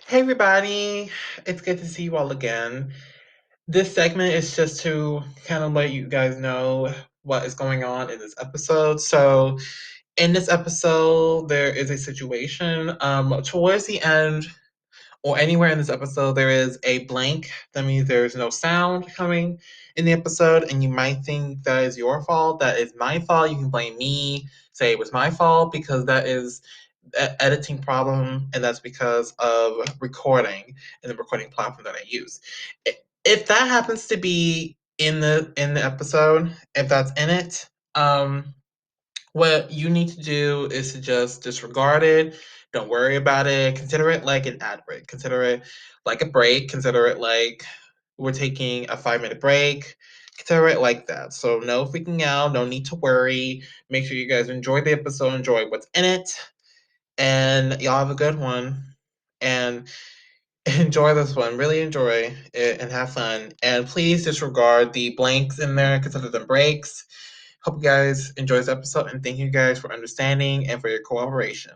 Hey everybody, it's good to see you all again. This segment is just to kind of let you guys know what is going on in this episode. So, in this episode, there is a situation. Towards the end, or anywhere in this episode, there is a blank. That means there's no sound coming in the episode, and you might think that is your fault. That is my fault. You can blame me, say it was my fault, because that is an editing problem, and that's because of recording and the recording platform that I use. If that happens to be in the episode, if that's in it, what you need to do is to just disregard it. Don't worry about it. Consider it like an ad break. Consider it like a break. Consider it like we're taking a 5 minute break. Consider it like that. So, no freaking out. No need to worry. Make sure you guys enjoy the episode, enjoy what's in it, and y'all have a good one. And enjoy this one. Really enjoy it and have fun. And please disregard the blanks in there, consider them breaks. Hope you guys enjoy this episode and thank you guys for understanding and for your cooperation.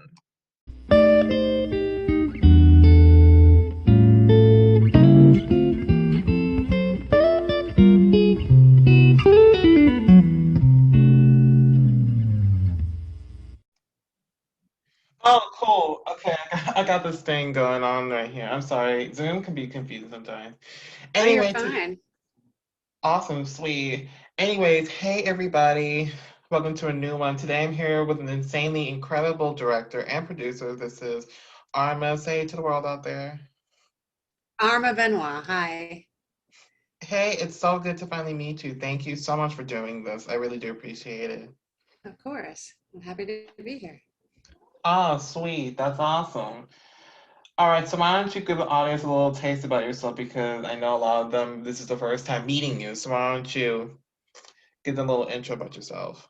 Oh, cool. Okay, I got this thing going on right here. I'm sorry. Zoom can be confusing sometimes. Oh, you're Anyway, fine. awesome, sweet. Anyways, hey everybody. Welcome to a new one. Today I'm here with an insanely incredible director and producer. This is Arma. Say it to the world out there. Arma Benoit. Hi. Hey, it's so good to finally meet you. Thank you so much for doing this. I really do appreciate it. Of course. I'm happy to be here. Oh, sweet. That's awesome. All right, so why don't you give the audience a little taste about yourself because I know a lot of them, this is the first time meeting you. So why don't you give them a little intro about yourself?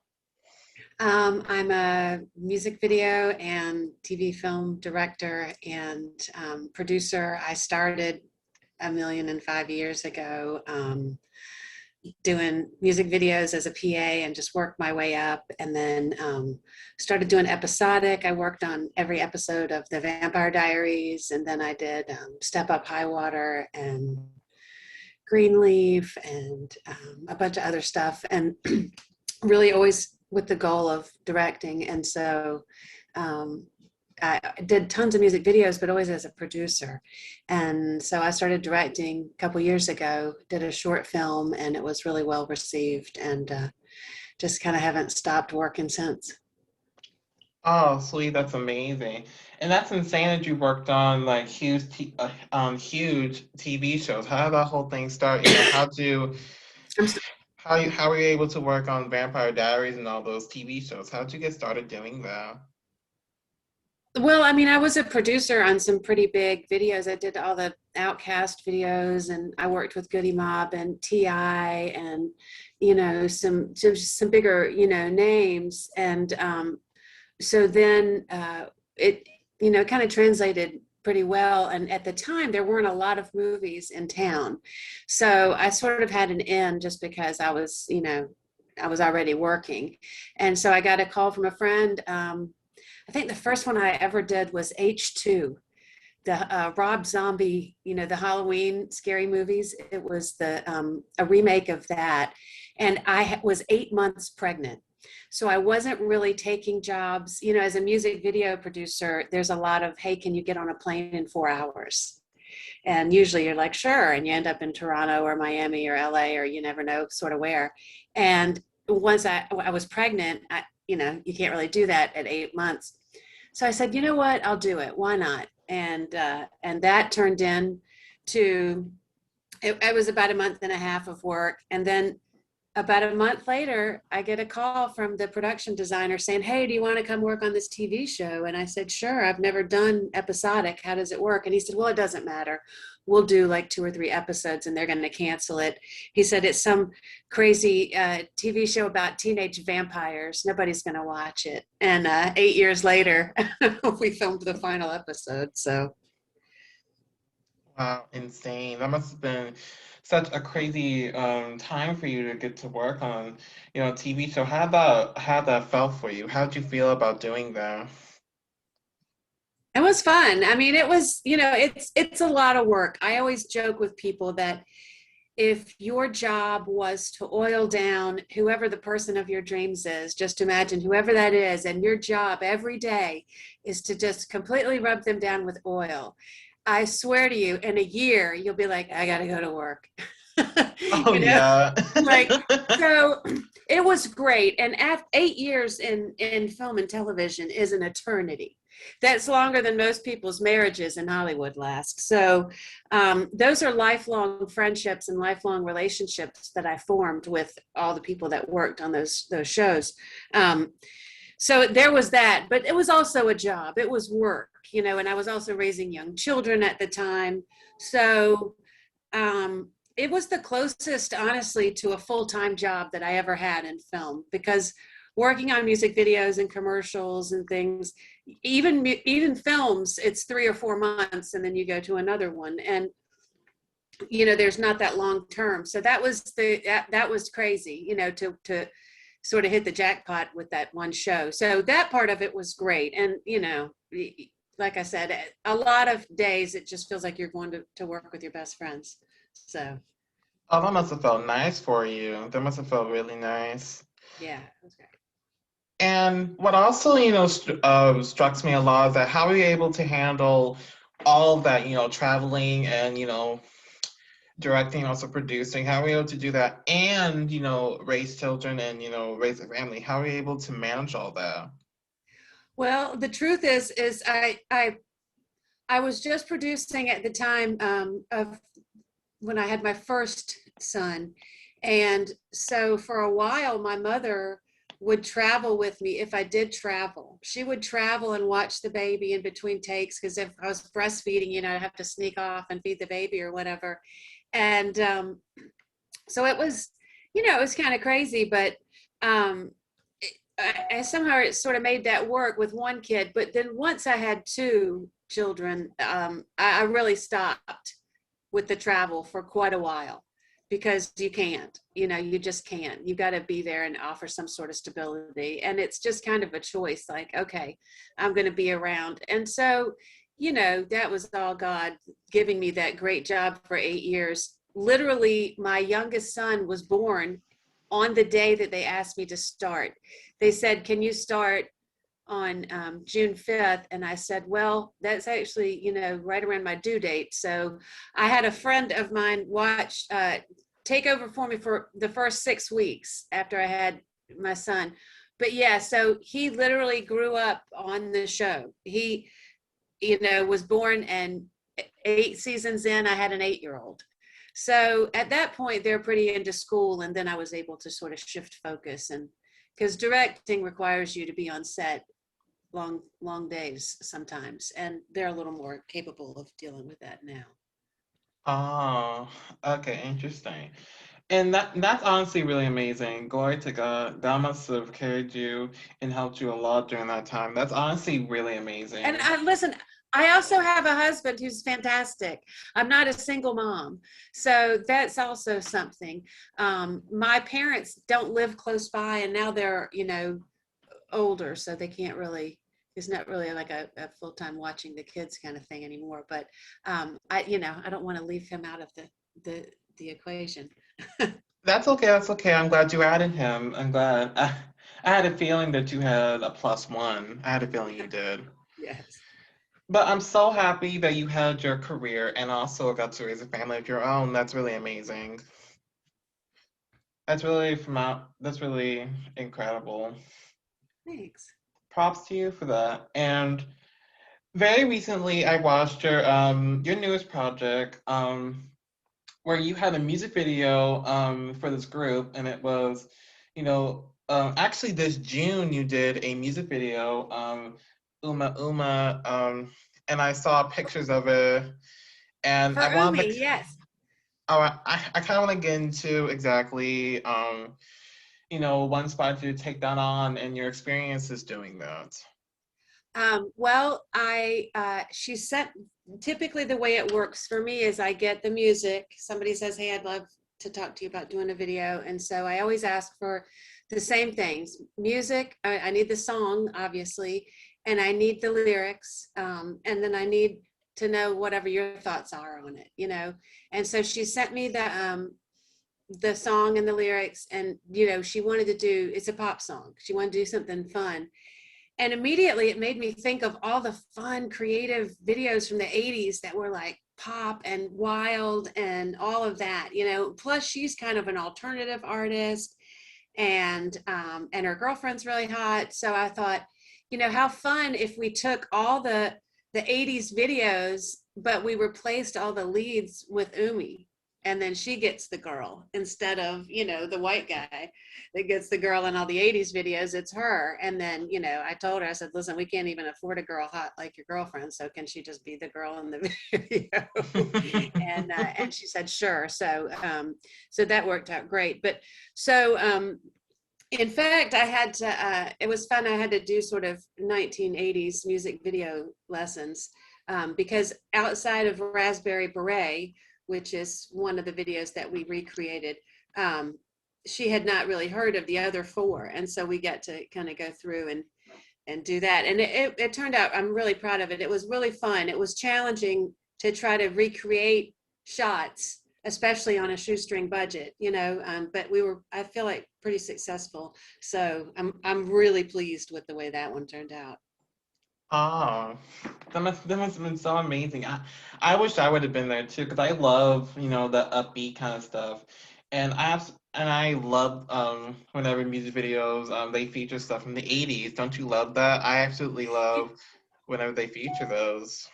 I'm a music video and TV film director and producer. I started 1,000,005 years ago doing music videos as a PA and just worked my way up. And then started doing episodic. I worked on every episode of the Vampire Diaries. And then I did Step Up-Highwater and Greenleaf and a bunch of other stuff, and really always with the goal of directing. And so um, I did tons of music videos, but always as a producer. And so I started directing a couple years ago, did a short film, and it was really well received, and just kind of haven't stopped working since. Oh, sweet, that's amazing. And that's insane that you worked on like huge TV shows. How did that whole thing start? I'm How were you able to work on Vampire Diaries and all those TV shows? How'd you get started doing that? Well, I mean, I was a producer on some pretty big videos. I did all the Outkast videos, and I worked with Goodie Mob and T.I, and some bigger names. And so then it kind of translated pretty well. And at the time, there weren't a lot of movies in town, so I sort of had an in just because I was already working. And so I got a call from a friend. I think the first one I ever did was H2, the Rob Zombie, the Halloween scary movies. It was the a remake of that, and I was 8 months pregnant. So I wasn't really taking jobs. As a music video producer, there's a lot of, hey, can you get on a plane in 4 hours? And usually you're like, sure, and you end up in Toronto or Miami or LA or you never know sort of where. And once I was pregnant, you can't really do that at 8 months. So I said, you know what, I'll do it. Why not? And that turned into it was about a month and a half of work, and then about a month later, I get a call from the production designer saying, hey, do you want to come work on this TV show? And I said, sure, I've never done episodic. How does it work? And he said, well, it doesn't matter. We'll do like 2 or 3 episodes and they're going to cancel it. He said, it's some crazy TV show about teenage vampires. Nobody's going to watch it. And 8 years later, we filmed the final episode. So Wow, insane. That must have been such a crazy time for you to get to work on, TV show. How that felt for you? How'd you feel about doing that? It was fun. I mean, it was, it's a lot of work. I always joke with people that if your job was to oil down whoever the person of your dreams is, just imagine whoever that is, and your job every day is to just completely rub them down with oil. I swear to you, in a year, you'll be like, I got to go to work. Oh you know, yeah. like, so it was great. And 8 years in film and television is an eternity. That's longer than most people's marriages in Hollywood last. So those are lifelong friendships and lifelong relationships that I formed with all the people that worked on those shows. So there was that, but it was also a job. It was work, and I was also raising young children at the time. So it was the closest, honestly, to a full-time job that I ever had in film, because working on music videos and commercials and things, even films, it's 3 or 4 months and then you go to another one, and there's not that long term. So that was crazy, to sort of hit the jackpot with that one show. So that part of it was great. And like I said, a lot of days it just feels like you're going to work with your best friends. So Oh, that must have felt nice for you. That must have felt really nice. yeah, it was great. And what also, strikes me a lot is that how are you able to handle all of that, traveling and, directing, also producing? How are you able to do that and, raise children and, raise a family? How are you able to manage all that? Well, the truth is I was just producing at the time of when I had my first son. And so for a while, my mother would travel with me if I did travel. She would travel and watch the baby in between takes, because if I was breastfeeding, I'd have to sneak off and feed the baby or whatever. And so it was, it was kind of crazy, but I somehow it sort of made that work with one kid. But then once I had 2 children, I really stopped with the travel for quite a while, because you can't, you just can't. You got to be there and offer some sort of stability. And it's just kind of a choice, like, okay, I'm going to be around. And so, that was all God giving me that great job for 8 years. Literally, my youngest son was born on the day that they asked me to start. They said, can you start on June 5th? And I said, well, that's actually, right around my due date. So I had a friend of mine take over for me for the first 6 weeks after I had my son. But yeah, so he literally grew up on the show. He, was born, and 8 seasons in, I had an 8-year-old. So at that point, they're pretty into school. And then I was able to sort of shift focus, and because directing requires you to be on set long days sometimes, and they're a little more capable of dealing with that now. Oh, okay, interesting. And that's honestly really amazing. Glory to God. That must have carried you and helped you a lot during that time. That's honestly really And amazing. listen, I also have a husband who's fantastic. I'm not a single mom, so that's also something. My parents don't live close by, and now they're older, so they can't really. It's not really like a full-time watching the kids kind of thing anymore. But I don't want to leave him out of the equation. That's okay. That's okay. I'm glad you added him. I'm glad. I had a feeling that you had a plus one. I had a feeling you did. Yes. But I'm so happy that you had your career and also got to raise a family of your own. That's really amazing. That's really incredible. Thanks. Props to you for that. And very recently I watched your newest project, where you had a music video for this group, and it was, actually this June you did a music video, Uma Uma, and I saw pictures of it, and For I wanted Umi, to, yes. oh, I kind of want to get into exactly, what inspired you to take that on and your experiences doing that. Well, she sent, typically the way it works for me is I get the music. Somebody says, hey, I'd love to talk to you about doing a video. And so I always ask for the same things: music. I need the song, obviously. and I need the lyrics, and then I need to know whatever your thoughts are on it, you know. And so she sent me the song and the lyrics, and you know, she wanted to do, it's a pop song, she wanted to do something fun. And immediately it made me think of all the fun creative videos from the 80s that were like pop and wild and all of that, you know. Plus she's kind of an alternative artist, and her girlfriend's really hot. So I thought, you know, how fun if we took all the 80s videos, but we replaced all the leads with Umi, and then she gets the girl instead of, you know, the white guy that gets the girl in all the 80s videos. It's her. And then, you know, I told her, I said, listen, we can't even afford a girl hot like your girlfriend, so can she just be the girl in the video? And she said sure. So that worked out great. But so in fact, I had to, it was fun. I had to do sort of 1980s music video lessons, because outside of Raspberry Beret, which is one of the videos that we recreated, she had not really heard of the other four. And so we got to kind of go through and do that. And it turned out, I'm really proud of it. It was really fun. It was challenging to try to recreate shots, especially on a shoestring budget, you know, but we were, I feel like, pretty successful. So I'm really pleased with the way that one turned out. Oh, that must have been so amazing. I wish I would have been there too, because I love, you know, the upbeat kind of stuff. And I love whenever music videos they feature stuff from the 80s. Don't you love that? I absolutely love whenever they feature those.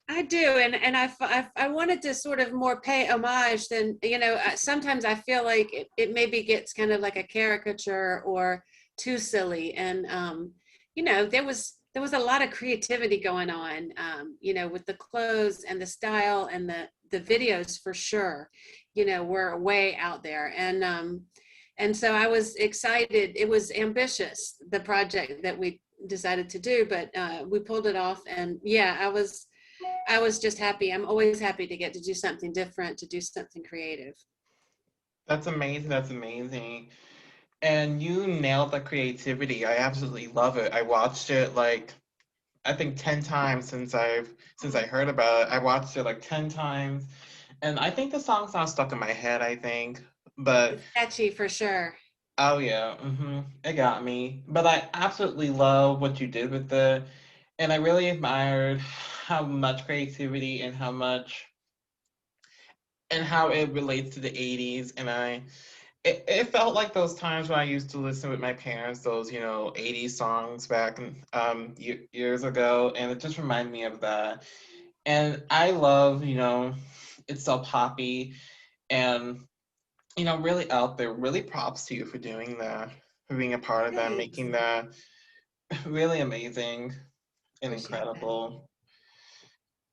I do, and I wanted to sort of more pay homage than, you know. Sometimes I feel like it maybe gets kind of like a caricature or too silly, and you know, there was a lot of creativity going on, you know, with the clothes and the style and the videos for sure, you know, were way out there, and so I was excited. It was ambitious, the project that we decided to do, but we pulled it off, and yeah, I was just happy. I'm always happy to get to do something different, to do something creative. That's amazing. That's amazing. And you nailed the creativity. I absolutely love it. I watched it like I think 10 times since I heard about it. I watched it like 10 times. And I think the song's not stuck in my head, I think. But It's catchy for sure. oh yeah, it got me. But I absolutely love what you did with it. And I really admired how much creativity and how it relates to the 80s. And it felt like those times when I used to listen with my parents, those, you know, 80s songs back years ago, and it just reminded me of that. And I love, you know, it's so poppy and, you know, really out there. Really props to you for doing that, for being a part of that, Thanks. making that really amazing and Appreciate that. incredible.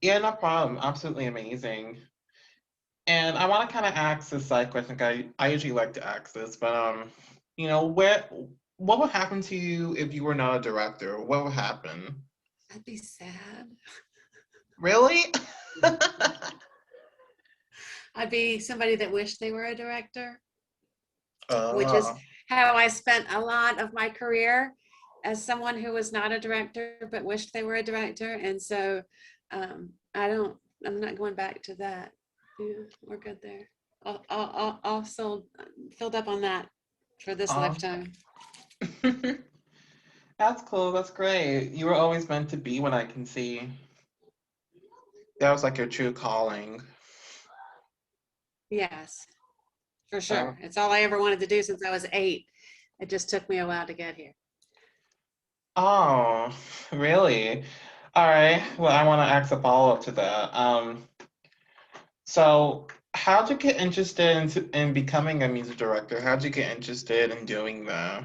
Yeah, no problem. Absolutely amazing. And I want to kind of ask this side question. 'Cause I usually like to ask this, but you know, what would happen to you if you were not a director? What would happen? I'd be sad. Really? I'd be somebody that wished they were a director, which is Oh, how I spent a lot of my career, as someone who was not a director but wished they were a director. And so I don't, I'm not going back to that. Yeah, we're good there. I'll still filled up on that for this oh. lifetime. That's cool. That's great. You were always meant to be what I can see. That was like your true calling. Yes, for Oh, sure. It's all I ever wanted to do since I was 8. It just took me a while to get here. oh, really? All right. Well, I want to ask a follow-up to that. So, how'd you get interested in becoming a music director? How'd you get interested in doing that?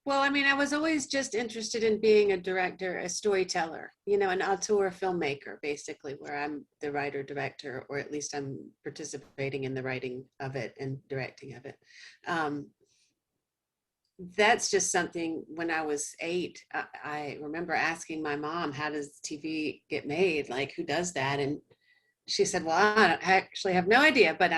Well, I mean, I was always just interested in being a director, a storyteller, you know, an auteur filmmaker, basically, where I'm the writer director, or at least I'm participating in the writing of it and directing of it. Um, that's just something. When I was 8, I remember asking my mom, how does TV get made? Like, who does that? And she said, well, I actually have no idea, but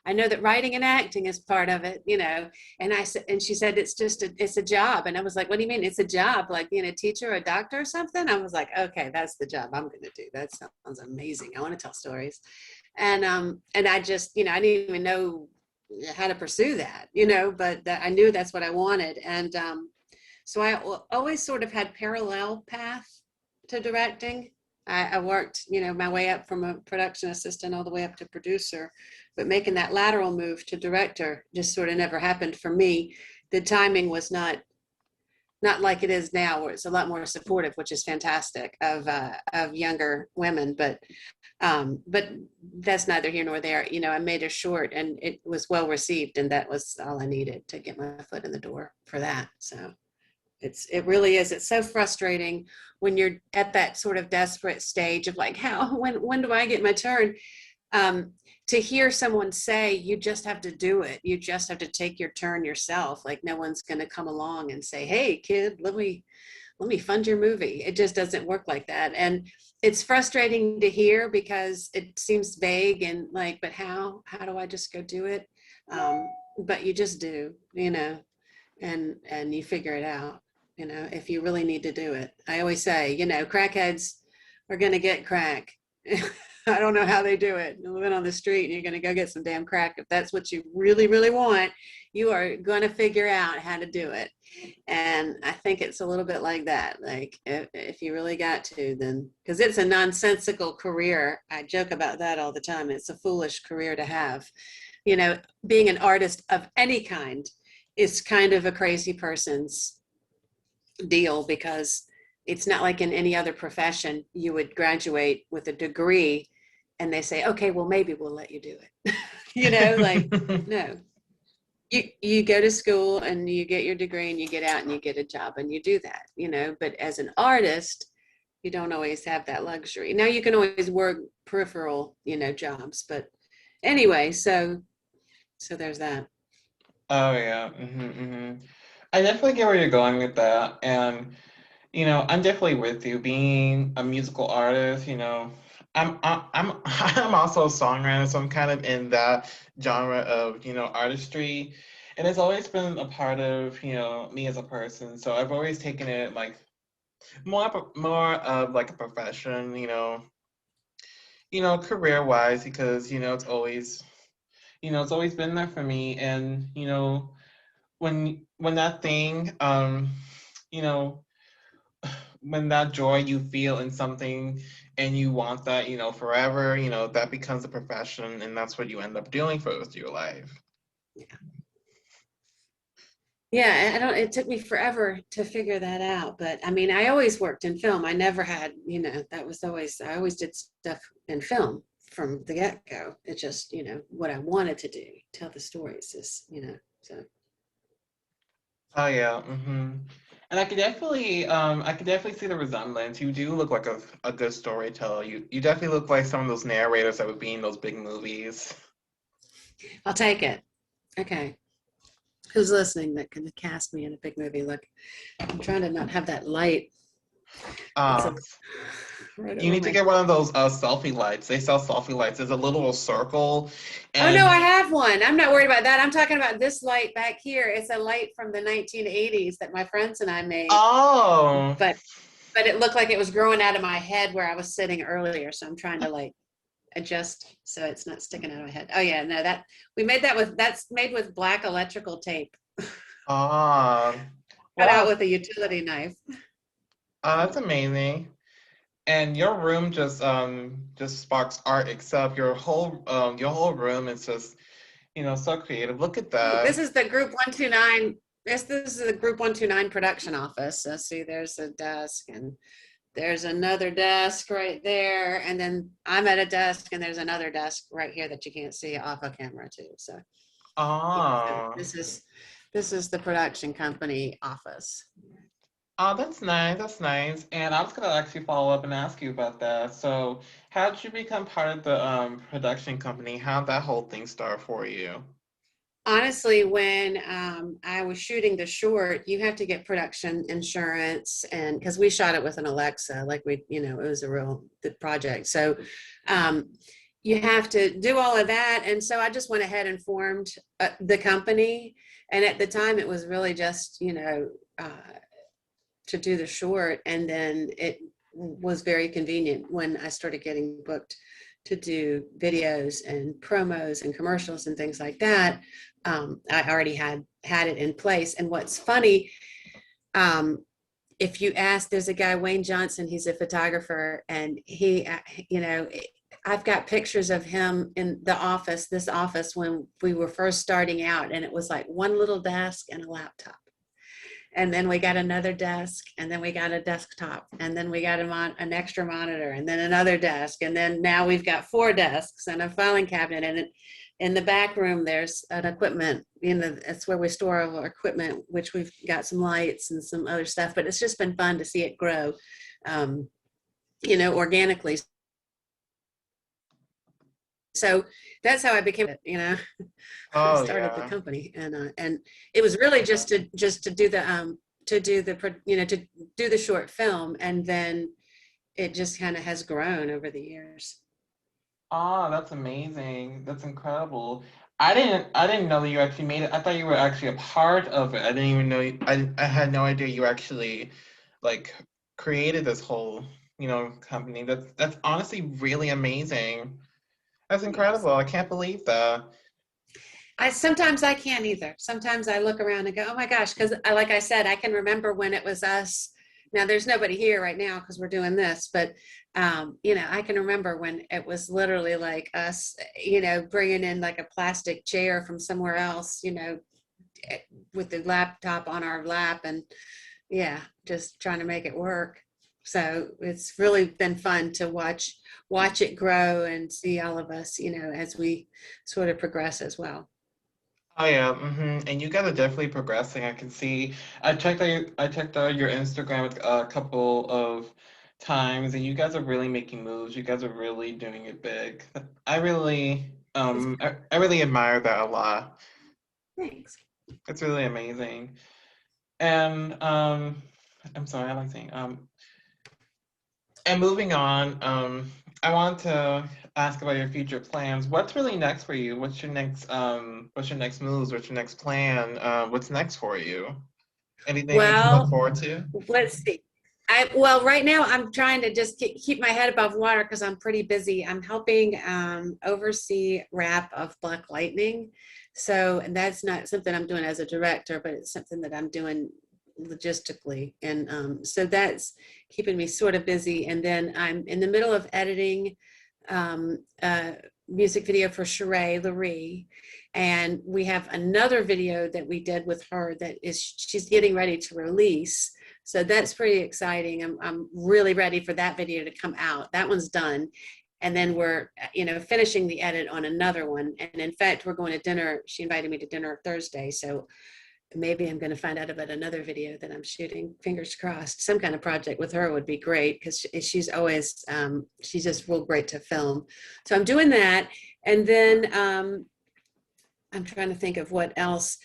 I know that writing and acting is part of it, you know. And I said, and she said, it's a job. And I was like, what do you mean? It's a job, like being a teacher or a doctor or something? I was like, okay, that's the job I'm going to do. That sounds amazing. I want to tell stories. And I just, you know, I didn't even know how to pursue that, you know, but I knew that's what I wanted. And so I always sort of had parallel path to directing. I worked, you know, my way up from a production assistant all the way up to producer, but making that lateral move to director just sort of never happened for me. The timing was not like it is now, where it's a lot more supportive, which is fantastic, of younger women. But that's neither here nor there. You know, I made a short and it was well received, and that was all I needed to get my foot in the door for that. So it really is. It's so frustrating when you're at that sort of desperate stage of like, when do I get my turn? To hear someone say, you just have to do it. You just have to take your turn yourself. Like no one's going to come along and say, hey kid, let me fund your movie. It just doesn't work like that. And it's frustrating to hear because it seems vague and like, but how do I just go do it? But you just do, you know, and you figure it out, you know, if you really need to do it. I always say, you know, crackheads are going to get crack. I don't know how they do it. You're living on the street and you're going to go get some damn crack. If that's what you really, really want, you are going to figure out how to do it. And I think it's a little bit like that. Like if you really got to, then, because it's a nonsensical career. I joke about that all the time. It's a foolish career to have. You know, being an artist of any kind is kind of a crazy person's deal, because it's not like in any other profession you would graduate with a degree and they say, okay, well, maybe we'll let you do it. You know, like, no, you go to school and you get your degree and you get out and you get a job and you do that, you know. But as an artist, you don't always have that luxury. Now you can always work peripheral, you know, jobs, but anyway, so there's that. Oh yeah. I definitely get where you're going with that. And you know, I'm definitely with you. Being a musical artist, you know, I'm also a songwriter, so I'm kind of in that genre of, you know, artistry. And it's always been a part of, you know, me as a person. So I've always taken it like more of like a profession, you know, career wise, because, you know, it's always been there for me. And, you know, when that thing, you know, when that joy you feel in something and you want that, you know, forever, you know, that becomes a profession and that's what you end up doing for the rest of your life. Yeah, I don't, it took me forever to figure that out. But I mean, I always worked in film. I never had, you know, that was always, I always did stuff in film from the get-go. It's just, you know, what I wanted to do, tell the stories is, you know, so. Oh yeah. And I could definitely see the resemblance. You do look like a good storyteller. You definitely look like some of those narrators that would be in those big movies. I'll take it. Okay. Who's listening that can cast me in a big movie? Look, I'm trying to not have that light. It's Uh, a, right you over need to my. get one of those selfie lights. They sell selfie lights. There's a little circle, Oh no, and I have one. I'm not worried about that. I'm talking about this light back here. It's a light from the 1980s that my friends and I made, oh, but it looked like it was growing out of my head where I was sitting earlier. So I'm trying to like adjust so it's not sticking out of my head. Oh yeah, no, that we made that with, that's made with black electrical tape. ah, Cut out wow, with a utility knife. that's amazing. And your room just sparks art, except your whole room is just, you know, so creative. Look at This that. is the group 129. This is the group 129 production office. So see, there's a desk and there's another desk right there. And then I'm at a desk and there's another desk right here that you can't see off a camera too. So yeah, so Oh, this is the production company office. oh, that's nice. That's nice. And I was gonna actually follow up and ask you about that. So, how did you become part of the production company? How'd that whole thing start for you? Honestly, when I was shooting the short, you have to get production insurance, and because we shot it with an Alexa, like we, you know, it was a real good project. So um, you have to do all of that. And so I just went ahead and formed the company. And at the time it was really just, to do the short. And then it was very convenient when I started getting booked to do videos and promos and commercials and things like that. I already had it in place. And what's funny, if you ask, there's a guy, Wayne Johnson, he's a photographer, and he, I've got pictures of him in this office when we were first starting out, and it was like one little desk and a laptop. And then we got another desk, and then we got a desktop, and then we got an extra monitor, and then another desk, and then now we've got 4 desks and a filing cabinet. And in the back room, there's an equipment, it's where we store all our equipment, which we've got some lights and some other stuff, but it's just been fun to see it grow, organically. So that's how I became it, I Oh started the yeah. company, and it was really just to do the to do the short film, and then it just kind of has grown over the years. Oh, that's amazing. That's incredible. I didn't know that you actually made it. I thought you were actually a part of it. I didn't even know I had no idea you actually like created this whole, company. That's honestly really amazing. That's Thanks. incredible. I can't believe that. I sometimes I can't either. Sometimes I look around and go, oh my gosh, because like I said, I can remember when it was us. Now there's nobody here right now because we're doing this, but I can remember when it was literally like us, bringing in like a plastic chair from somewhere else, with the laptop on our lap, and yeah, just trying to make it work. So it's really been fun to watch it grow and see all of us, as we sort of progress as well. Oh yeah, and you guys are definitely progressing. I can see. I checked out your Instagram a couple of times, and you guys are really making moves. You guys are really doing it big. I really, I really admire that a lot. Thanks. It's really amazing. And I'm sorry, I like saying and moving on, I want to ask about your future plans. What's really next for you? What's your next moves? What's your next plan? What's next for you? Anything we can look Well, forward to? let's see. Well, right now I'm trying to just keep my head above water because I'm pretty busy. I'm helping oversee wrap of Black Lightning. So, and that's not something I'm doing as a director, but it's something that I'm doing logistically. And so that's keeping me sort of busy. And then I'm in the middle of editing a music video for Sheree Laree. And we have another video that we did with her that she's getting ready to release. So that's pretty exciting. I'm really ready for that video to come out. That one's done. And then we're, finishing the edit on another one. And in fact, we're going to dinner. She invited me to dinner Thursday. So maybe I'm going to find out about another video that I'm shooting. Fingers crossed. Some kind of project with her would be great because she's always, she's just real great to film. So I'm doing that. And then I'm trying to think of what else.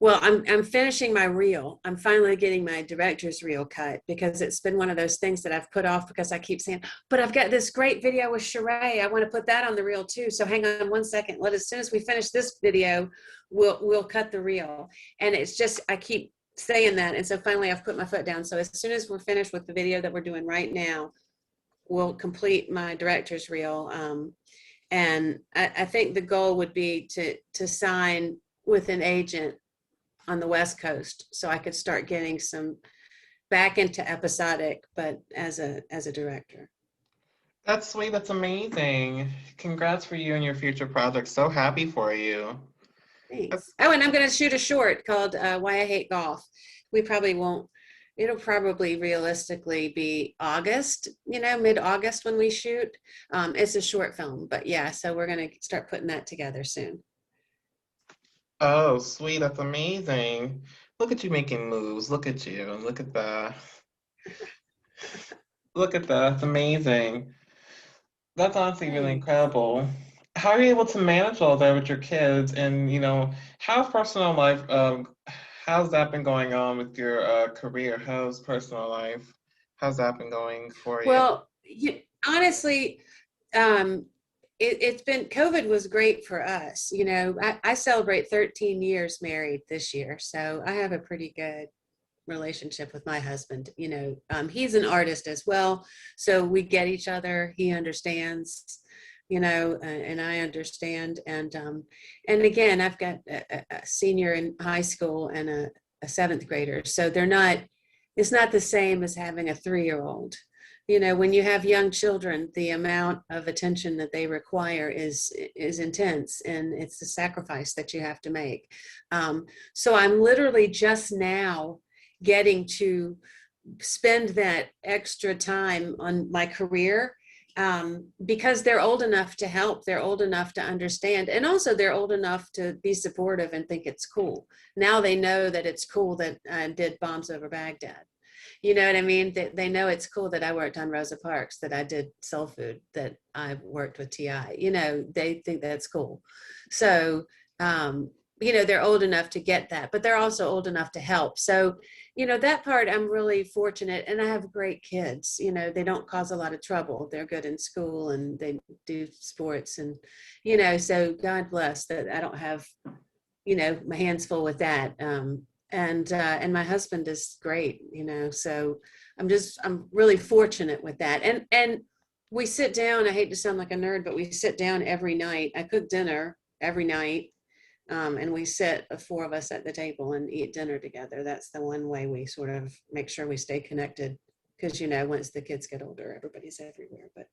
Well, I'm finishing my reel. I'm finally getting my director's reel cut because it's been one of those things that I've put off because I keep saying, but I've got this great video with Sheree. I want to put that on the reel too. So hang on one second. As soon as we finish this video, we'll cut the reel. And it's just, I keep saying that. And so finally I've put my foot down. So as soon as we're finished with the video that we're doing right now, we'll complete my director's reel. And I think the goal would be to sign with an agent on the West Coast, so I could start getting some back into episodic, but as a director. That's sweet. That's amazing. Congrats for you and your future projects. So happy for you. That's Thanks. Oh, and I'm going to shoot a short called "Why I Hate Golf." We probably won't. It'll probably realistically be August, mid-August when we shoot. It's a short film, but yeah, so we're going to start putting that together soon. oh sweet. That's amazing. Look at you making moves. Look at you. Look at that. Look at that. That's amazing. That's honestly really Thanks. incredible. How are you able to manage all that with your kids? And, how's personal life, how's that been going on with your career? How's personal life? How's that been going for you? Well, honestly, um, it's been, COVID was great for us. You know, I celebrate 13 years married this year. So I have a pretty good relationship with my husband. You know, he's an artist as well. So we get each other. He understands, you know, and I understand. And again, I've got a senior in high school and a seventh grader. So they're not, it's not the same as having a 3-year-old. You know, when you have young children, the amount of attention that they require is intense, and it's the sacrifice that you have to make. So I'm literally just now getting to spend that extra time on my career, because they're old enough to help, they're old enough to understand, and also they're old enough to be supportive and think it's cool. Now they know that it's cool that I did Bombs Over Baghdad. You know what I mean? They know it's cool that I worked on Rosa Parks, that I did Soul Food, that I worked with T.I. You know, they think that's cool. So, you know, they're old enough to get that, but they're also old enough to help. So, you know, that part I'm really fortunate, and I have great kids. You know, they don't cause a lot of trouble. They're good in school and they do sports, and, you know, so God bless that I don't have, you know, my hands full with that. And my husband is great, you know, so I'm really fortunate with that. And we sit down, I hate to sound like a nerd, but we sit down every night. I cook dinner every night. And we sit, the 4 of us at the table, and eat dinner together. That's the one way we sort of make sure we stay connected, because, you know, once the kids get older, everybody's everywhere. But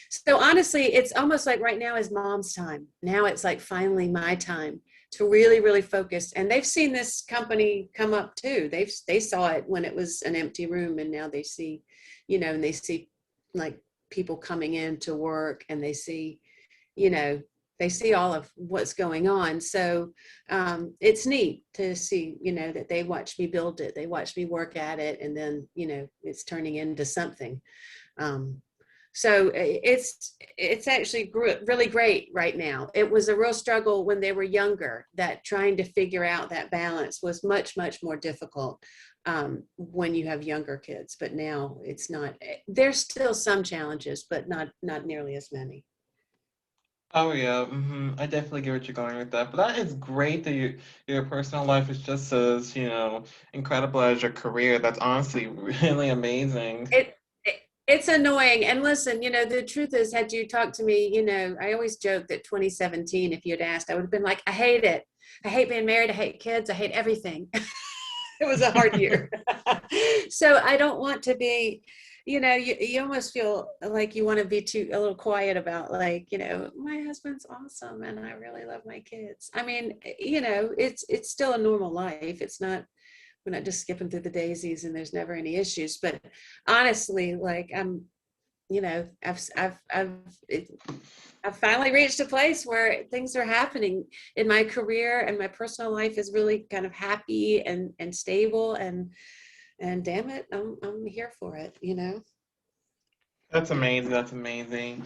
so honestly, it's almost like right now is mom's time. Now it's like finally my time to really, really focus. And they've seen this company come up too. They saw it when it was an empty room, and now they see, you know, and they see like people coming in to work, and they see, you know, they see all of what's going on. So it's neat to see, you know, that they watch me build it, they watch me work at it, and then, you know, it's turning into something. So it's actually really great right now. It was a real struggle when they were younger, that trying to figure out that balance was much, much more difficult when you have younger kids. But now it's not. There's still some challenges, but not nearly as many. Oh yeah, I definitely get what you're going with that. But that is great that your personal life is just as, incredible as your career. That's honestly really amazing. It's annoying. And listen, you know, the truth is, had you talked to me, you know, I always joke that 2017, if you'd asked, I would have been like, I hate it. I hate being married. I hate kids. I hate everything. It was a hard year. So I don't want to be, you know, you almost feel like you want to be a little quiet about, like, you know, my husband's awesome and I really love my kids. I mean, you know, it's still a normal life. It's not, we're not just skipping through the daisies and there's never any issues. But honestly, like, I'm, you know, I've finally reached a place where things are happening in my career, and my personal life is really kind of happy and stable, and damn it, I'm here for it, you know. That's amazing. That's amazing.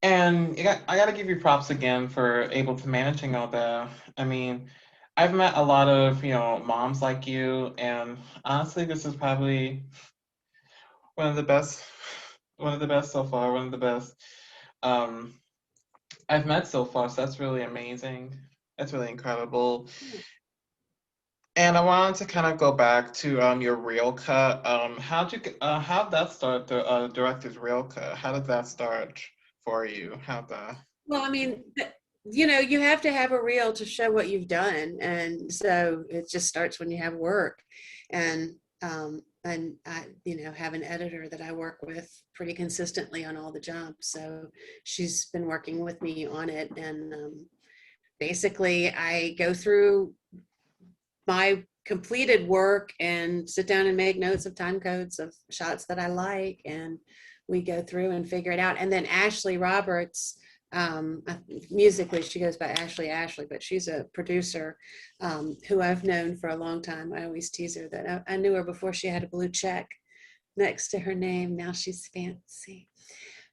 And I got to give you props again for able to managing all that. I mean, I've met a lot of, moms like you, and honestly, this is probably one of the best, one of the best so far, one of the best um, I've met so far. So that's really amazing. That's really incredible. And I wanted to kind of go back to your reel cut. How'd that start? The director's reel cut. How did that start for you? How'd that? Well, I mean, you know, you have to have a reel to show what you've done, and so it just starts when you have work. And I, you know, have an editor that I work with pretty consistently on all the jobs, so she's been working with me on it. And basically I go through my completed work and sit down and make notes of time codes of shots that I like, and we go through and figure it out. And then Ashley Roberts, musically she goes by Ashley, but she's a producer who I've known for a long time. I always tease her that I knew her before she had a blue check next to her name. Now she's fancy.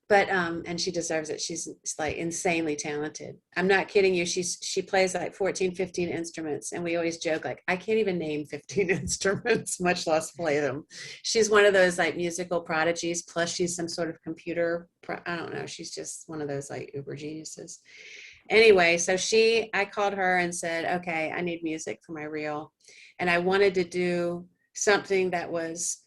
But and she deserves it. She's like insanely talented. I'm not kidding you. She plays like 14, 15 instruments, and we always joke like I can't even name 15 instruments, much less play them. She's one of those like musical prodigies, plus she's some sort of computer I don't know, she's just one of those like uber geniuses. Anyway, so I called her and said, okay, I need music for my reel, and I wanted to do something that was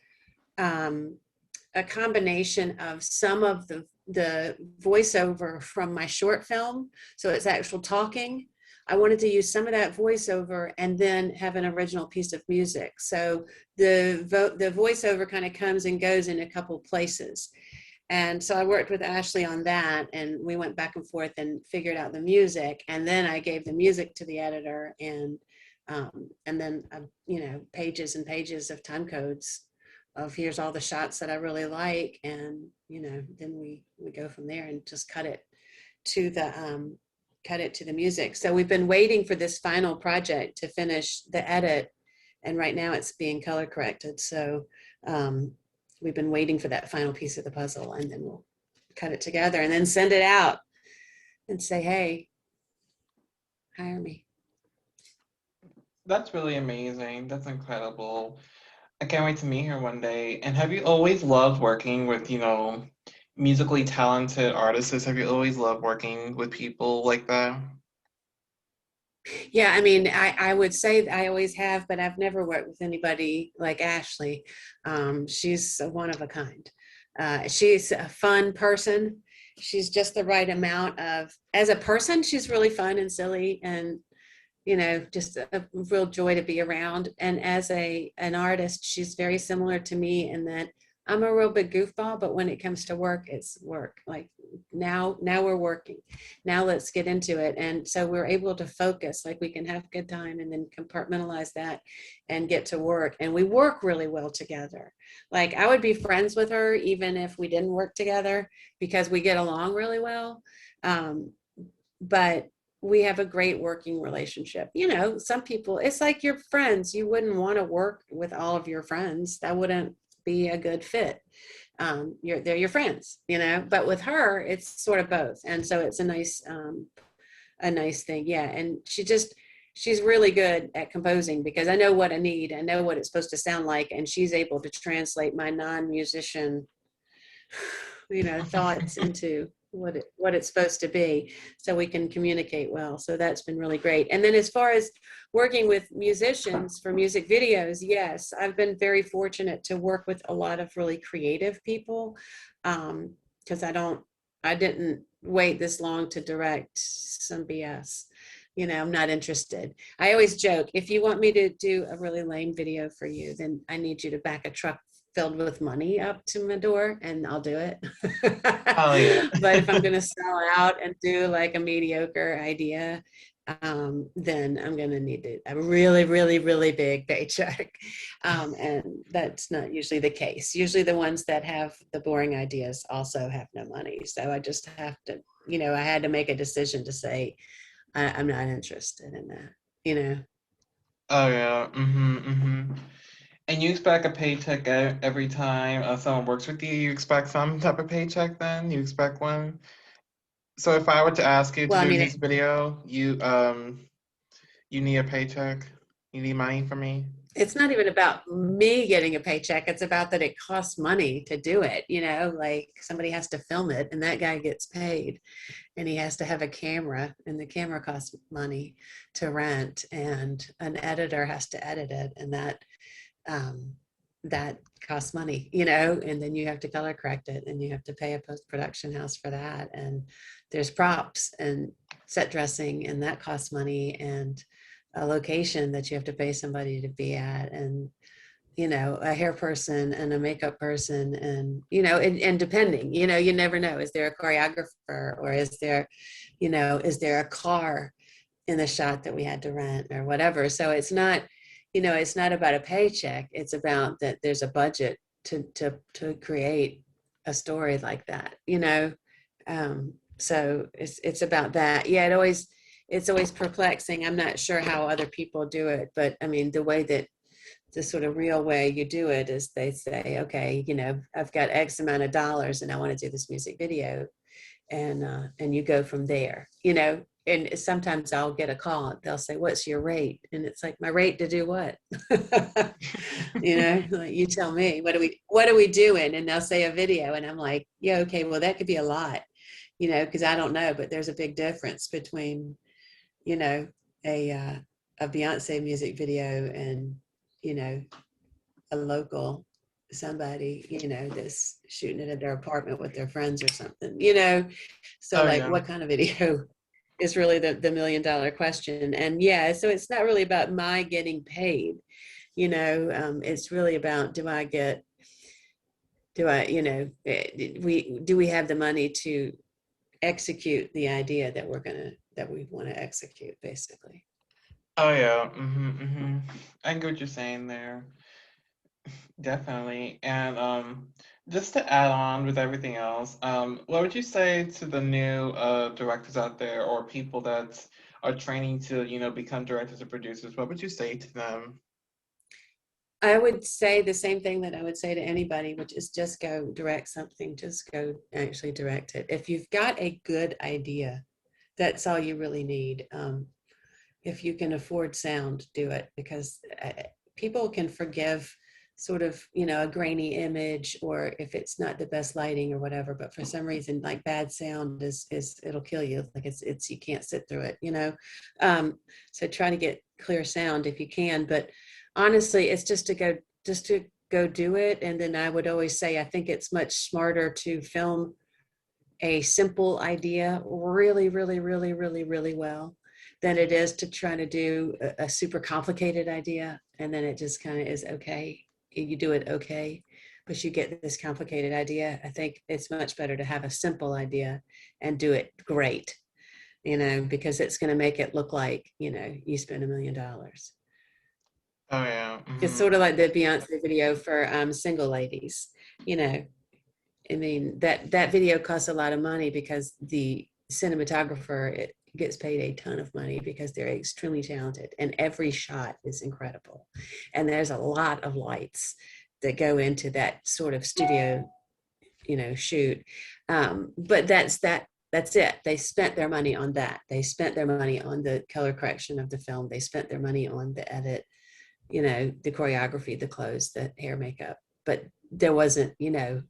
a combination of some of the voiceover from my short film. So it's actual talking. I wanted to use some of that voiceover and then have an original piece of music. So the voiceover kind of comes and goes in a couple places. And so I worked with Ashley on that, and we went back and forth and figured out the music. And then I gave the music to the editor, and then pages and pages of time codes of here's all the shots that I really like, and then we go from there and just cut it to the music. So we've been waiting for this final project to finish the edit, and right now it's being color corrected. So we've been waiting for that final piece of the puzzle, and then we'll cut it together and then send it out and say, hey, hire me. That's really amazing. That's incredible. I can't wait to meet her one day. And have you always loved working with, musically talented artists? Have you always loved working with people like that? Yeah, I mean, I would say I always have, but I've never worked with anybody like Ashley. She's one of a kind. She's a fun person. She's just the right amount of, as a person, she's really fun and silly and, just a real joy to be around. And as an artist, she's very similar to me in that I'm a real big goofball, but when it comes to work, it's work. Like now we're working. Now let's get into it. And so we're able to focus, like we can have a good time and then compartmentalize that and get to work. And we work really well together. Like I would be friends with her even if we didn't work together because we get along really well. But we have a great working relationship. Some people, it's like your friends. You wouldn't want to work with all of your friends. That wouldn't be a good fit. They're your friends, but with her, it's sort of both. And so it's a nice thing. Yeah. And she's really good at composing because I know what I need. I know what it's supposed to sound like. And she's able to translate my non-musician, thoughts into what it's supposed to be so we can communicate well. So that's been really great. And then as far as working with musicians for music videos, yes, I've been very fortunate to work with a lot of really creative people because I didn't wait this long to direct some BS. I'm not interested. I always joke, if you want me to do a really lame video for you, then I need you to back a truck filled with money up to my door and I'll do it. Oh yeah. But if I'm going to sell out and do like a mediocre idea, then I'm going to need a really, really, really big paycheck. And that's not usually the case. Usually the ones that have the boring ideas also have no money. So I just have to, I had to make a decision to say, I'm not interested in that. Oh yeah. And you expect a paycheck every time someone works with you. You expect some type of paycheck. Then you expect one. So if I were to ask you to Well, I do a mean, music video, you need a paycheck. You need money from me. it's not even about me getting a paycheck. It's about that it costs money to do it. Like somebody has to film it and that guy gets paid and he has to have a camera and the camera costs money to rent and an editor has to edit it. And that costs money, and then you have to color correct it and you have to pay a post-production house for that. And there's props and set dressing and that costs money and a location that you have to pay somebody to be at and a hair person and a makeup person and and depending, you never know, is there a choreographer or is there a car in the shot that we had to rent or whatever. So it's not about a paycheck. It's about that there's a budget to create a story like that, so it's about that. Yeah, it's always perplexing. I'm not sure how other people do it, but I mean, the way that the sort of real way you do it is they say, okay, you know, I've got X amount of dollars and I want to do this music video, and you go from there, you know. And sometimes I'll get a call, they'll say, what's your rate? And it's like, my rate to do what? You know, like, you tell me, what are we doing? And they'll say a video, and I'm like, yeah, okay, well, that could be a lot, you know, because I don't know, but there's a big difference between, you know, a Beyonce music video and, you know, a local somebody, you know, that's shooting it at their apartment with their friends or something, you know. So Oh like, yeah. what kind of video is really the million dollar question? And yeah, so it's not really about my getting paid, you know. It's really about, you know, we have the money to execute the idea that we want to execute, basically. Oh yeah. I get what you're saying there. Definitely. And just to add on with everything else, what would you say to the new directors out there or people that are training to, you know, become directors or producers? What would you say to them? I would say the same thing that I would say to anybody, which is just go direct something, just go actually direct it. If you've got a good idea, that's all you really need. If you can afford sound, do it, because people can forgive sort of, you know, a grainy image, or if it's not the best lighting or whatever, but for some reason, like, bad sound is it'll kill you. Like, it's you can't sit through it, you know. So try to get clear sound if you can, but honestly, it's just to go do it. And then I would always say, I think it's much smarter to film a simple idea really, really, really, really, really well than it is to try to do a super complicated idea. And then it just kind of is okay. You do it okay, but you get this complicated idea. I think it's much better to have a simple idea and do it great, you know, because it's going to make it look like, you know, you spend $1 million. Oh yeah. It's sort of like the Beyonce video for Single Ladies, you know. I mean, that video costs a lot of money because the cinematographer, it gets paid a ton of money because they're extremely talented, and every shot is incredible. And there's a lot of lights that go into that sort of studio, you know, shoot. But that's it. They spent their money on that. They spent their money on the color correction of the film. They spent their money on the edit, you know, the choreography, the clothes, the hair, makeup. But there wasn't, you know,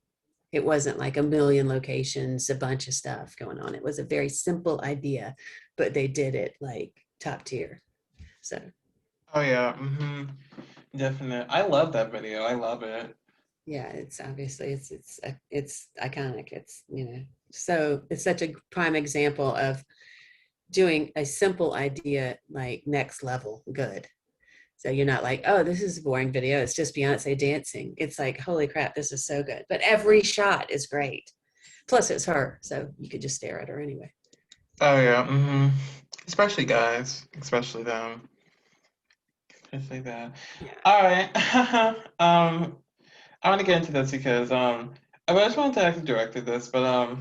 it wasn't like a million locations, a bunch of stuff going on. It was a very simple idea, but they did it like top tier. So Oh yeah. Definitely. I love that video. I love it. yeah, it's obviously it's iconic. It's, you know, so it's such a prime example of doing a simple idea like next level good. So you're not like, oh, this is a boring video, it's just Beyonce dancing. It's like, holy crap, this is so good. But every shot is great. Plus it's her, so you could just stare at her anyway. Oh yeah. Especially guys, especially them. Especially that. Yeah. All right. I want to get into this because I just wanted to ask the director this, but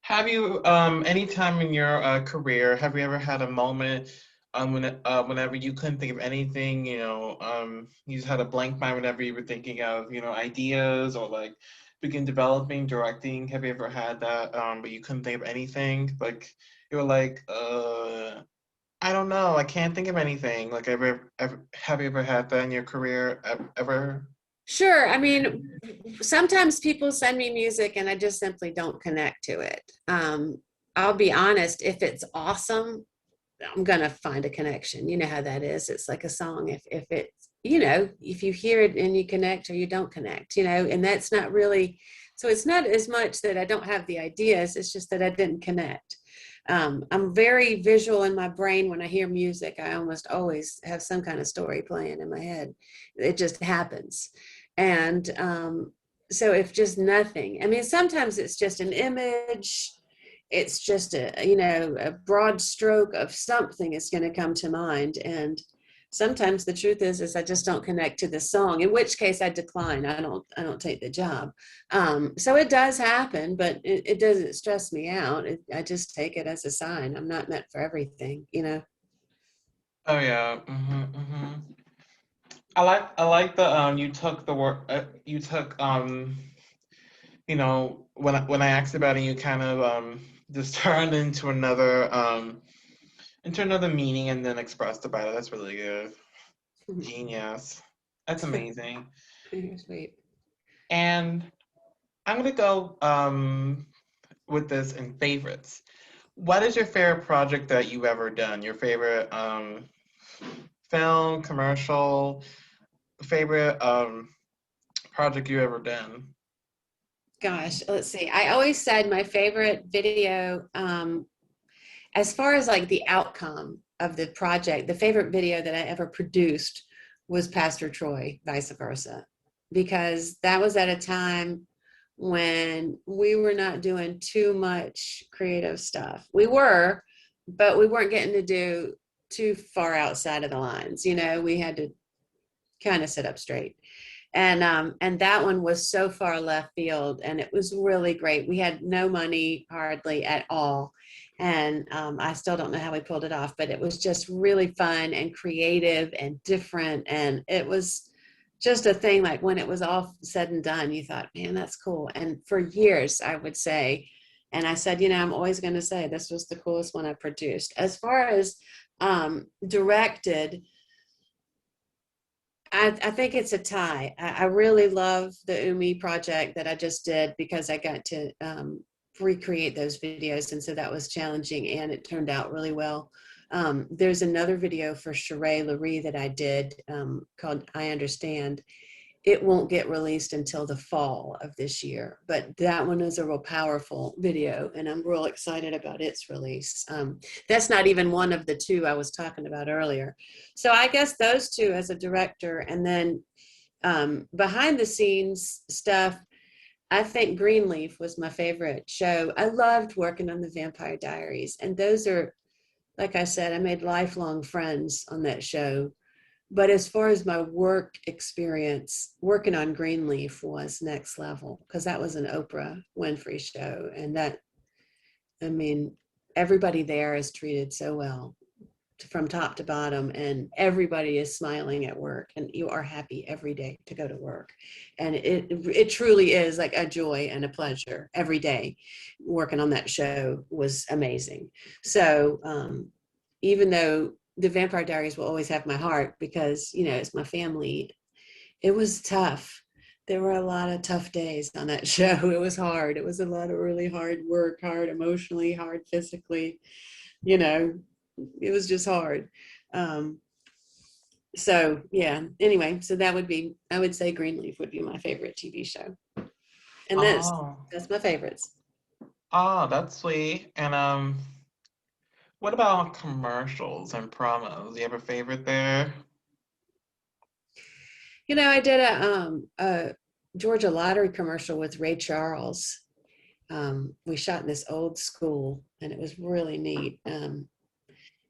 have you any time in your career have you ever had a moment whenever you couldn't think of anything, you know, you just had a blank mind whenever you were thinking of, you know, ideas or like begin developing, directing. Have you ever had that but you couldn't think of anything? Like you were like, I don't know, I can't think of anything. Like ever have you ever had that in your career ever? Sure. I mean, sometimes people send me music and I just simply don't connect to it. I'll be honest, if it's awesome, I'm gonna find a connection. You know how that is. It's like a song. If it's, you know, if you hear it and you connect or you don't connect, you know, and that's not really, so it's not as much that I don't have the ideas, it's just that I didn't connect. I'm very visual in my brain. When I hear music, I almost always have some kind of story playing in my head. It just happens. And so if just nothing, I mean, sometimes it's just an image, it's just a, you know, a broad stroke of something is going to come to mind. And sometimes the truth is I just don't connect to the song, in which case I decline. I don't take the job. So it does happen, but it doesn't stress me out. I just take it as a sign. I'm not meant for everything, you know. Oh yeah. I like the you took the word you took when I asked about it, you kind of just turned into another meaning and then expressed about it. That's really good. Genius. That's amazing. You're sweet. And I'm gonna go with this in favorites. What is your favorite project that you've ever done? Your favorite film, commercial, favorite project you ever done? Gosh, let's see. I always said my favorite video, as far as like the outcome of the project, the favorite video that I ever produced was Pastor Troy, vice versa, because that was at a time when we were not doing too much creative stuff. We were, but we weren't getting to do too far outside of the lines. You know, we had to kind of sit up straight. And that one was so far left field, and it was really great. We had no money hardly at all, and I still don't know how we pulled it off, but it was just really fun and creative and different, and it was just a thing. Like when it was all said and done, you thought, man, that's cool. And for years, I would say, and I said, you know, I'm always going to say this was the coolest one I produced. As far as directed, I think it's a tie. I really love the Umi project that I just did because I got to recreate those videos. And so that was challenging and it turned out really well. There's another video for Sheree Laree that I did called I Understand. It won't get released until the fall of this year, but that one is a real powerful video and I'm real excited about its release. That's not even one of the two I was talking about earlier. So I guess those two as a director, and then behind the scenes stuff, I think Greenleaf was my favorite show. I loved working on the Vampire Diaries, and those are, like I said, I made lifelong friends on that show. But as far as my work experience, working on Greenleaf was next level because that was an Oprah Winfrey show. And that, I mean, everybody there is treated so well from top to bottom, and everybody is smiling at work, and you are happy every day to go to work. And it truly is like a joy and a pleasure every day. Working on that show was amazing. So even though the Vampire Diaries will always have my heart because, you know, it's my family, it was tough. There were a lot of tough days on that show. It was hard. It was a lot of really hard work, hard emotionally, hard physically, you know, it was just hard. Um, so yeah, anyway, so that would be, I would say Greenleaf would be my favorite TV show. And Oh, that's my favorites. oh, that's sweet. And what about commercials and promos? Do you have a favorite there? You know, I did a Georgia Lottery commercial with Ray Charles. We shot in this old school and it was really neat.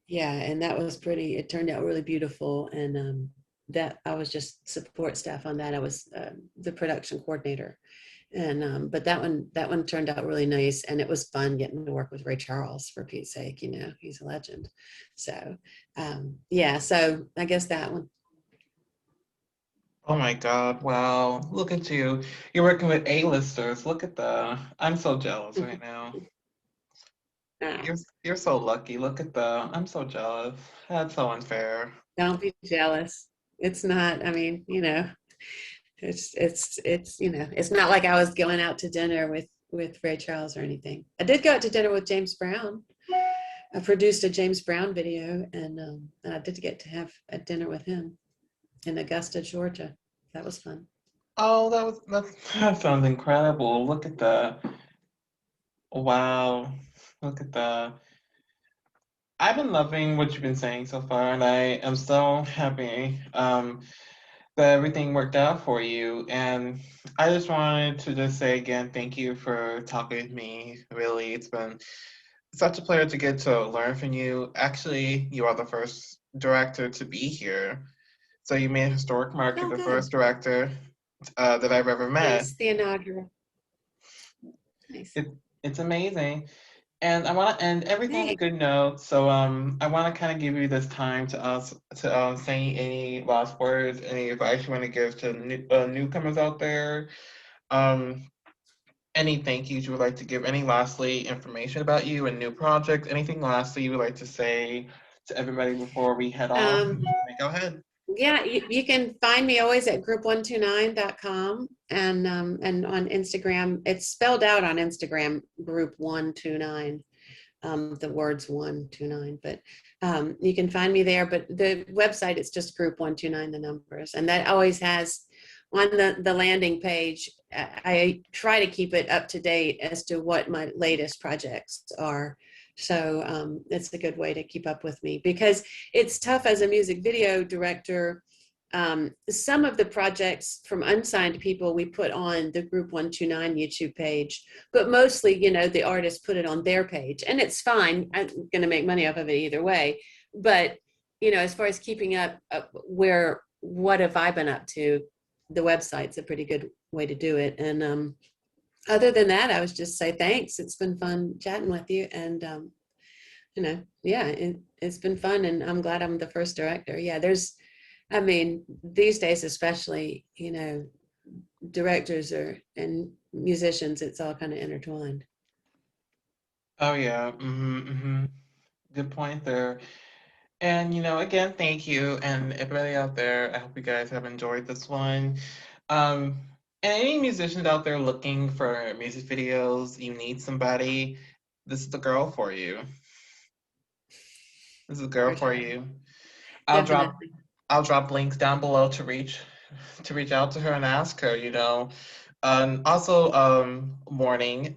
Yeah, and that was pretty, it turned out really beautiful. And that I was just support staff on that. I was the production coordinator. And but that one turned out really nice, and it was fun getting to work with Ray Charles, for Pete's sake. You know, he's a legend. So yeah, so I guess that one. Oh my God, wow. Look at you. You're working with A-listers. Look at the I'm so jealous right now. Ah, You're so lucky. Look at the I'm so jealous. That's so unfair. don't be jealous. It's not. I mean, you know, it's you know, it's not like I was going out to dinner with Ray Charles or anything. I did go out to dinner with James Brown. I produced a James Brown video, and I did get to have a dinner with him in Augusta, Georgia. That was fun. Oh, that sounds incredible. Look at the wow. Look at the I've been loving what you've been saying so far, and I am so happy that everything worked out for you. And I just wanted to just say again, thank you for talking with me. Really, it's been such a pleasure to get to learn from you. Actually, you are the first director to be here. So you made a historic mark. You're Oh, the good. first director that I've ever met. Nice. The inaugural. Nice. It, it's amazing. And I want to end everything on a Thanks. good note. So I want to kind of give you this time to us to say any last words, any advice you want to give to newcomers out there. Um, any thank yous you would like to give, any lastly information about you and new projects, anything lastly you would like to say to everybody before we head off? Go ahead. Yeah, you can find me always at group129.com and on Instagram. It's spelled out on Instagram, group129. The words 129, but you can find me there. But the website is just group129, the numbers, and that always has on the landing page. I try to keep it up to date as to what my latest projects are. So it's a good way to keep up with me because it's tough as a music video director. Some of the projects from unsigned people we put on the Group 129 YouTube page, but mostly, the artists put it on their page, and it's fine. I'm going to make money off of it either way. But, as far as keeping up what have I been up to, the website's a pretty good way to do it. And other than that, I was just say thanks. It's been fun chatting with you, and it's been fun, and I'm glad I'm the first director. Yeah, these days especially, directors and musicians, it's all kind of intertwined. Oh yeah, good point there. And again, thank you, and everybody out there. I hope you guys have enjoyed this one. Um, and any musicians out there looking for music videos, you need somebody. This is the girl for you. This is the girl for you. I'll drop Definitely. I'll drop links down below to reach out to her and ask her. Also, warning.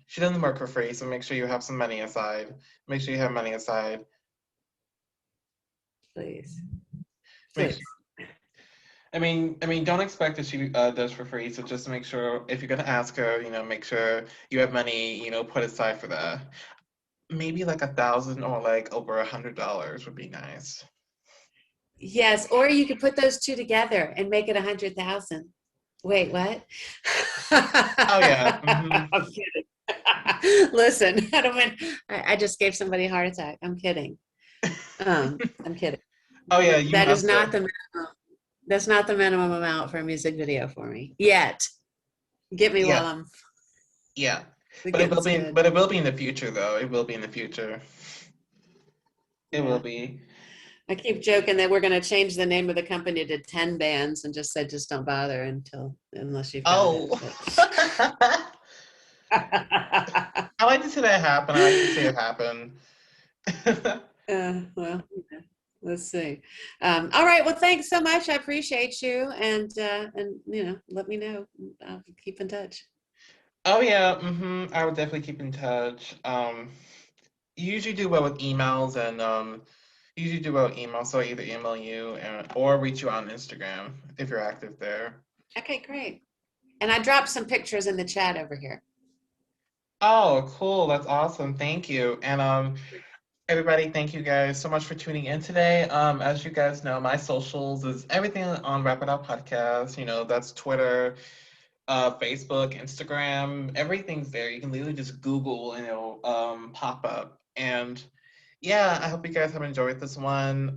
She doesn't work for free, so make sure you have some money aside. Make sure you have money aside. Please. Make Please. don't expect that she does for free. So just make sure if you're gonna ask her, make sure you have money, put aside for that. Maybe like 1,000 or like over $100 would be nice. Yes, or you could put those two together and make it 100,000. Wait, what? Oh yeah. I'm kidding. Listen, I just gave somebody a heart attack. I'm kidding. I'm kidding. Oh yeah, you That is must not have. the minimum. That's not the minimum amount for a music video for me yet. Get me Yeah, while I'm yeah. the But it will getting's be good. but it will be in the future though. It will be in the future. It will Yeah. be. I keep joking that we're going to change the name of the company to 10 bands and just say, just don't bother unless you've got it. Oh. I like to see that happen. I like to see it happen. Well, let's see. All right. Well, thanks so much. I appreciate you. And let me know. I'll keep in touch. Oh yeah, I would definitely keep in touch. You usually do well with emails and you usually do well with emails, so I either email you or reach you on Instagram if you're active there. Okay, great. And I dropped some pictures in the chat over here. Oh, cool. That's awesome. Thank you. And everybody, thank you guys so much for tuning in today. As you guys know, my socials is everything on Wrap It Up Podcast. That's Twitter, Facebook, Instagram, everything's there. You can literally just Google and it'll pop up. And yeah, I hope you guys have enjoyed this one.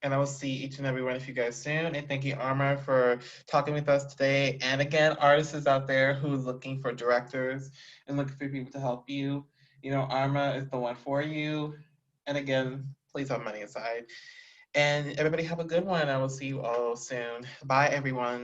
And I will see each and every one of you guys soon. And thank you, Arma, for talking with us today. And again, artists out there who's looking for directors and looking for people to help you. Arma is the one for you. And again, please have money aside. And everybody have a good one. I will see you all soon. Bye, everyone.